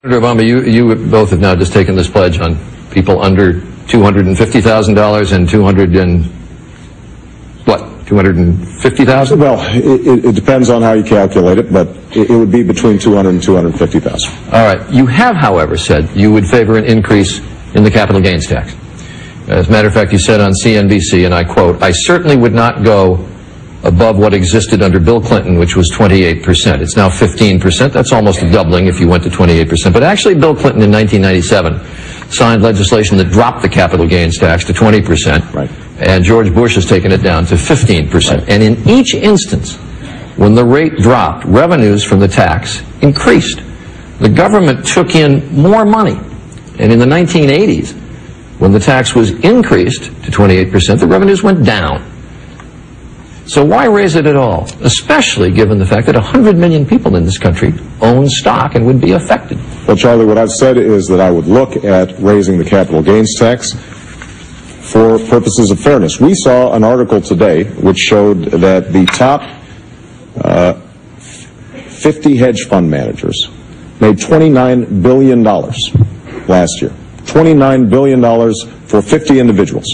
Senator Obama, you both have now just taken this pledge on people under $250,000 and $250,000? Well, it depends on how you calculate it, but it would be between $200,000 and $250,000. All right. You have, however, said you would favor an increase in the capital gains tax. As a matter of fact, you said on CNBC, and I quote, "I certainly would not go above what existed under Bill Clinton, which was 28%. It's now 15%. That's almost a doubling if you went to 28%. But actually, Bill Clinton in 1997 signed legislation that dropped the capital gains tax to 20%. Right. And George Bush has taken it down to 15%. And in each instance, when the rate dropped, revenues from the tax increased. The government took in more money. And in the 1980s, when the tax was increased to 28%, the revenues went down. So why raise it at all, especially given the fact that 100 million people in this country own stock and would be affected? Well, Charlie, what I've said is that I would look at raising the capital gains tax for purposes of fairness. We saw an article today which showed that the top 50 hedge fund managers made $29 billion last year. $29 billion for 50 individuals.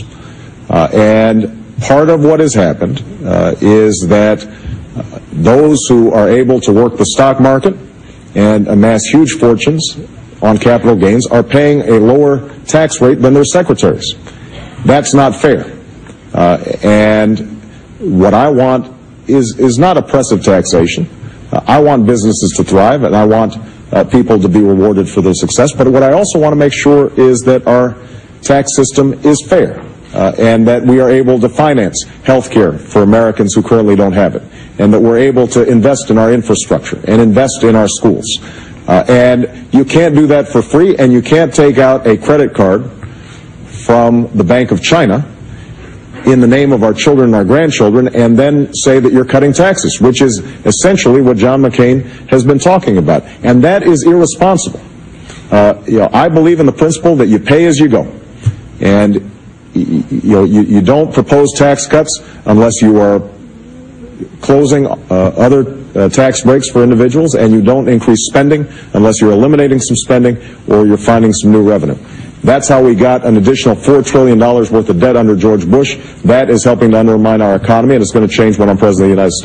And part of what has happened is that those who are able to work the stock market and amass huge fortunes on capital gains are paying a lower tax rate than their secretaries. That's not fair. And what I want is not oppressive taxation. I want businesses to thrive, and I want people to be rewarded for their success. But what I also want to make sure is that our tax system is fair. And that we are able to finance health care for Americans who currently don't have it, and that we're able to invest in our infrastructure and invest in our schools. And you can't do that for free, and you can't take out a credit card from the Bank of China in the name of our children and our grandchildren and then say that you're cutting taxes, which is essentially what John McCain has been talking about. And that is irresponsible. I believe in the principle that you pay as you go. And you don't propose tax cuts unless you are closing other tax breaks for individuals, and you don't increase spending unless you're eliminating some spending or you're finding some new revenue. That's how we got an additional $4 trillion worth of debt under George Bush. That is helping to undermine our economy, and it's going to change when I'm President of the United States.